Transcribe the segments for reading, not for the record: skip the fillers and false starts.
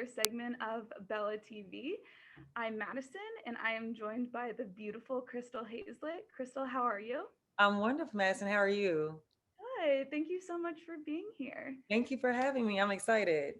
another segment of Bella TV. I'm Madison and I am joined by the beautiful Crystal Hayslett. Crystal, how are you? I'm wonderful, Madison. How are you? Good. Thank you so much for being here. Thank you for having me. I'm excited.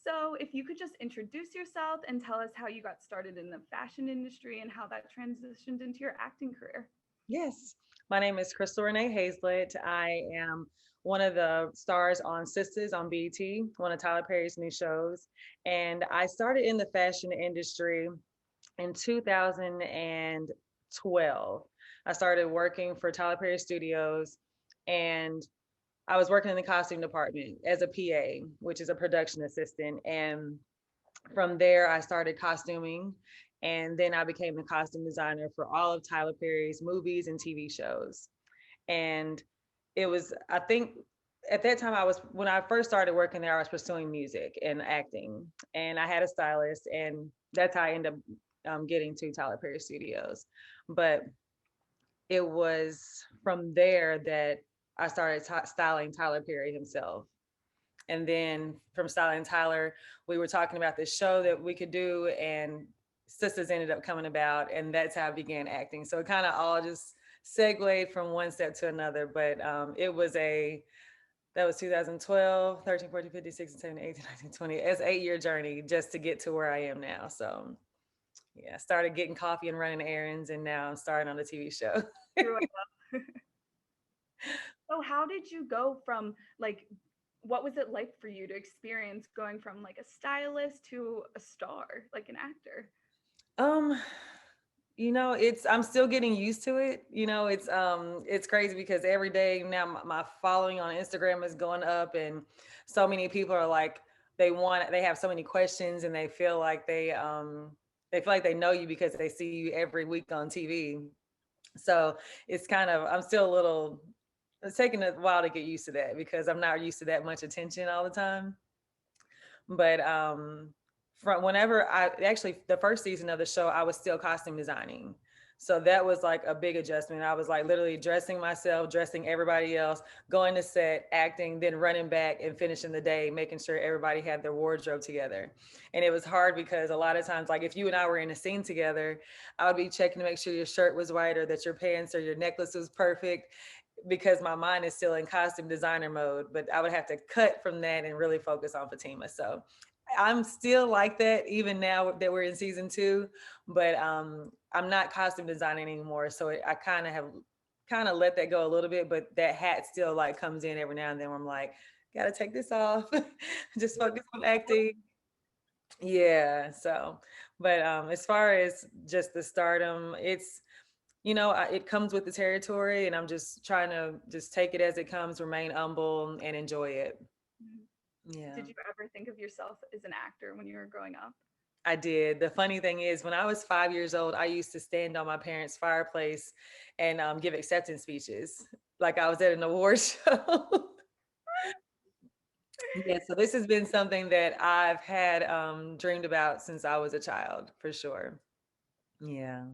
So, if you could just introduce yourself and tell us how you got started in the fashion industry and how that transitioned into your acting career. Yes. My name is Crystal Renee Hayslett. I am one of the stars on Sistas on BET, one of Tyler Perry's new shows. And I started in the fashion industry in 2012. I started working for Tyler Perry Studios and I was working in the costume department as a PA, which is a production assistant. And from there, I started costuming, and then I became the costume designer for all of Tyler Perry's movies and TV shows. And it was, I think, at that time, when I first started working there, I was pursuing music and acting, and I had a stylist, and that's how I ended up getting to Tyler Perry Studios. But it was from there that I started styling Tyler Perry himself. And then from styling Tyler, we were talking about this show that we could do, and Sisters ended up coming about, and that's how I began acting. So it kind of all just segued from one step to another. But that was 2012, 13, 14, 15, 16, 17, 18, 19, 20. It's an 8-year journey just to get to where I am now. So yeah, I started getting coffee and running errands, and now I'm starting on the TV show. Grew up. So, how did you go from what was it like for you to experience going from like a stylist to a star, like an actor? Um, I'm still getting used to it. It's crazy because every day now my following on Instagram is going up, and so many people are like they have so many questions, and they feel like they know you because they see you every week on TV. So it's kind of I'm still a little it's taking a while to get used to that because I'm not used to that much attention all the time. But from whenever I actually the first season of the show, I was still costume designing. So that was like a big adjustment. I was like literally dressing myself, dressing everybody else, going to set, acting, then running back and finishing the day, making sure everybody had their wardrobe together. And it was hard because a lot of times, like if you and I were in a scene together, I would be checking to make sure your shirt was right or that your pants or your necklace was perfect because my mind is still in costume designer mode, but I would have to cut from that and really focus on Fatima. So I'm still like that even now that we're in season 2, but I'm not costume designing anymore. So I kind of let that go a little bit, but that hat still like comes in every now and then where I'm like, gotta take this off, just focus on acting. Yeah. So, but as far as just the stardom, it comes with the territory, and I'm just trying to just take it as it comes, remain humble, and enjoy it. Mhm. Yeah, Did you ever think of yourself as an actor when you were growing up? I did. The funny thing is, when I was 5 years old, I used to stand on my parents' fireplace and give acceptance speeches, like I was at an award show. Yeah, so this has been something that I've had dreamed about since I was a child, for sure. Yeah.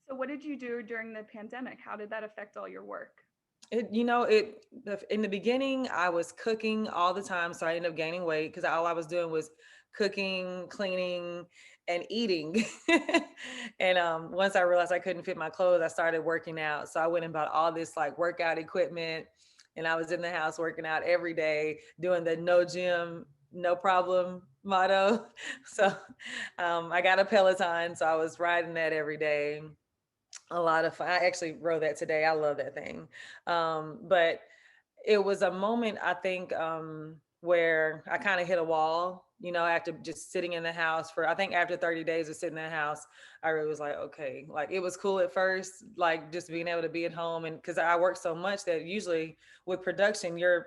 So, what did you do during the pandemic? How did that affect all your work? In the beginning, I was cooking all the time, so I ended up gaining weight because all I was doing was cooking, cleaning, and eating. And once I realized I couldn't fit my clothes, I started working out. So I went and bought all this like workout equipment, and I was in the house working out every day, doing the no gym, no problem motto. So I got a Peloton, so I was riding that every day. A lot of fun. I actually rode that today. I love that thing. But it was a moment I think where I kind of hit a wall, after just sitting in the house for I think after 30 days of sitting in the house, I really was like, okay, like it was cool at first, like just being able to be at home and because I work so much that usually with production, you're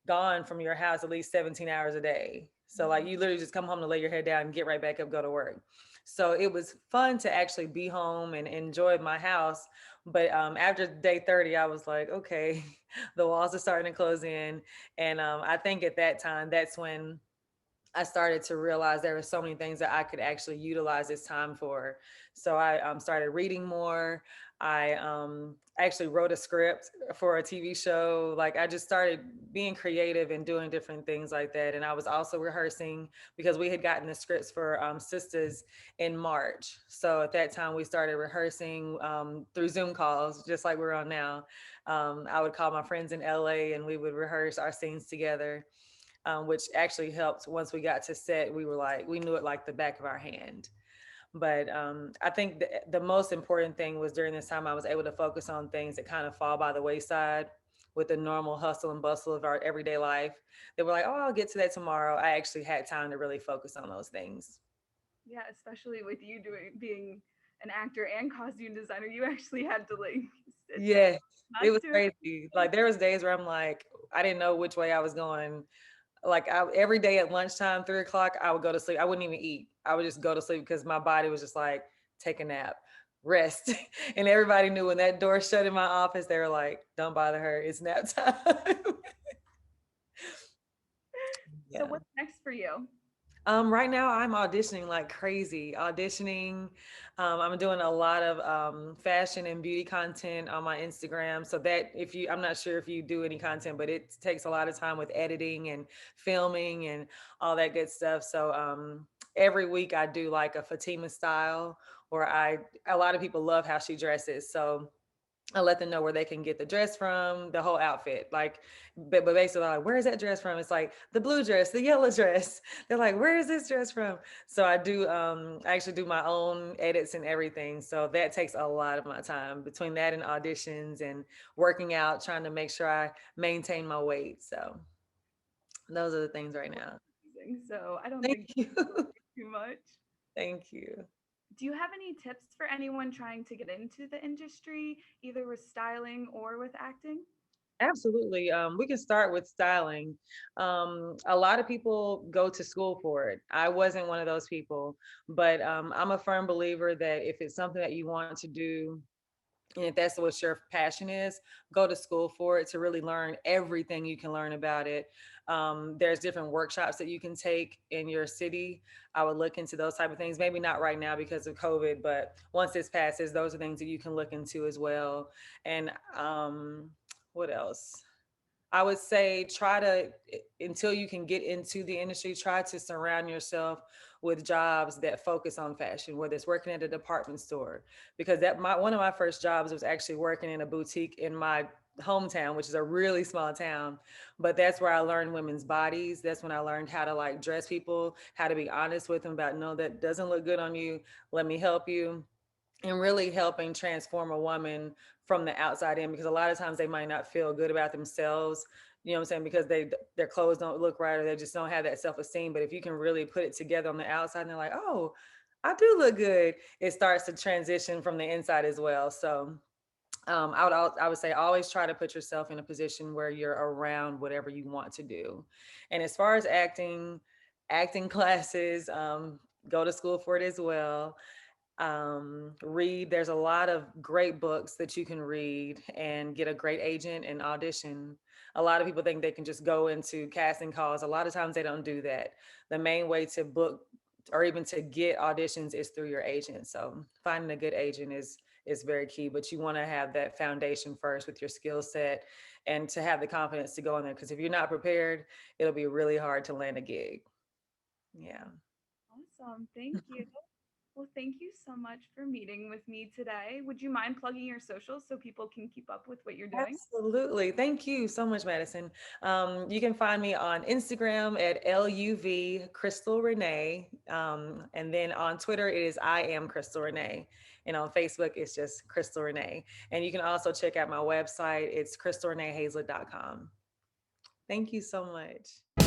gone from your house at least 17 hours a day. So like Mhm. you literally just come home to lay your head down and get right back up, go to work. So it was fun to actually be home and enjoy my house. But after day 30, I was like, okay, the walls are starting to close in. And I think at that time, that's when I started to realize there were so many things that I could actually utilize this time for. So I started reading more. I actually wrote a script for a TV show. Like I just started being creative and doing different things like that. And I was also rehearsing because we had gotten the scripts for Sistas in March. So at that time, we started rehearsing through Zoom calls, just like we're on now. I would call my friends in LA and we would rehearse our scenes together, which actually helped. Once we got to set, we were like, we knew it like the back of our hand. But I think the most important thing was during this time, I was able to focus on things that kind of fall by the wayside with the normal hustle and bustle of our everyday life. They were like, oh, I'll get to that tomorrow. I actually had time to really focus on those things. Yeah, especially with you doing being an actor and costume designer, you actually had to like sit down, Yeah, not it was do crazy. Like there was days where I'm like, I didn't know which way I was going. Like every day at lunchtime, 3 o'clock, I would go to sleep. I wouldn't even eat. I would just go to sleep because my body was just like, take a nap, rest. And everybody knew when that door shut in my office, they were like, don't bother her. It's nap time. So Yeah. what's next for you? Right now I'm auditioning like crazy. Auditioning. I'm doing a lot of fashion and beauty content on my Instagram. So that if you, I'm not sure if you do any content, but it takes a lot of time with editing and filming and all that good stuff. So every week I do like a Fatima style, or a lot of people love how she dresses. So I let them know where they can get the dress from, the whole outfit. Like, but basically, they're like, where is that dress from? It's like the blue dress, the yellow dress. They're like, where is this dress from? So I actually do my own edits and everything. So that takes a lot of my time between that and auditions and working out, trying to make sure I maintain my weight. So those are the things right now. Amazing. So I don't Thank think you. too much. Thank you. Do you have any tips for anyone trying to get into the industry, either with styling or with acting? Absolutely. We can start with styling. A lot of people go to school for it. I wasn't one of those people, but I'm a firm believer that if it's something that you want to do, and if that's what your passion is, go to school for it to really learn everything you can learn about it. There's different workshops that you can take in your city. I would look into those type of things. Maybe not right now because of COVID, but once this passes, those are things that you can look into as well. And what else? I would say try to, until you can get into the industry, try to surround yourself with jobs that focus on fashion, whether it's working at a department store. Because one of my first jobs was actually working in a boutique in my hometown, which is a really small town. But that's where I learned women's bodies. That's when I learned how to like dress people, how to be honest with them about, no, that doesn't look good on you. Let me help you, and really helping transform a woman from the outside in, because a lot of times they might not feel good about themselves, you know what I'm saying, because their clothes don't look right or they just don't have that self-esteem. But if you can really put it together on the outside and they're like, oh, I do look good, it starts to transition from the inside as well. So I would say always try to put yourself in a position where you're around whatever you want to do. And as far as acting classes, go to school for it as well. Read. There's a lot of great books that you can read and get a great agent and audition. A lot of people think they can just go into casting calls. A lot of times they don't do that. The main way to book or even to get auditions is through your agent. So finding a good agent is very key, but you want to have that foundation first with your skill set and to have the confidence to go in there, because if you're not prepared, it'll be really hard to land a gig. Yeah. Awesome. Thank you. Well, thank you so much for meeting with me today. Would you mind plugging your socials so people can keep up with what you're doing? Absolutely. Thank you so much, Madison. You can find me on Instagram at LUV Crystal Renee. And then on Twitter, it is I am Crystal Renee. And on Facebook, it's just Crystal Renee. And you can also check out my website. It's crystalrenehayslett.com. Thank you so much.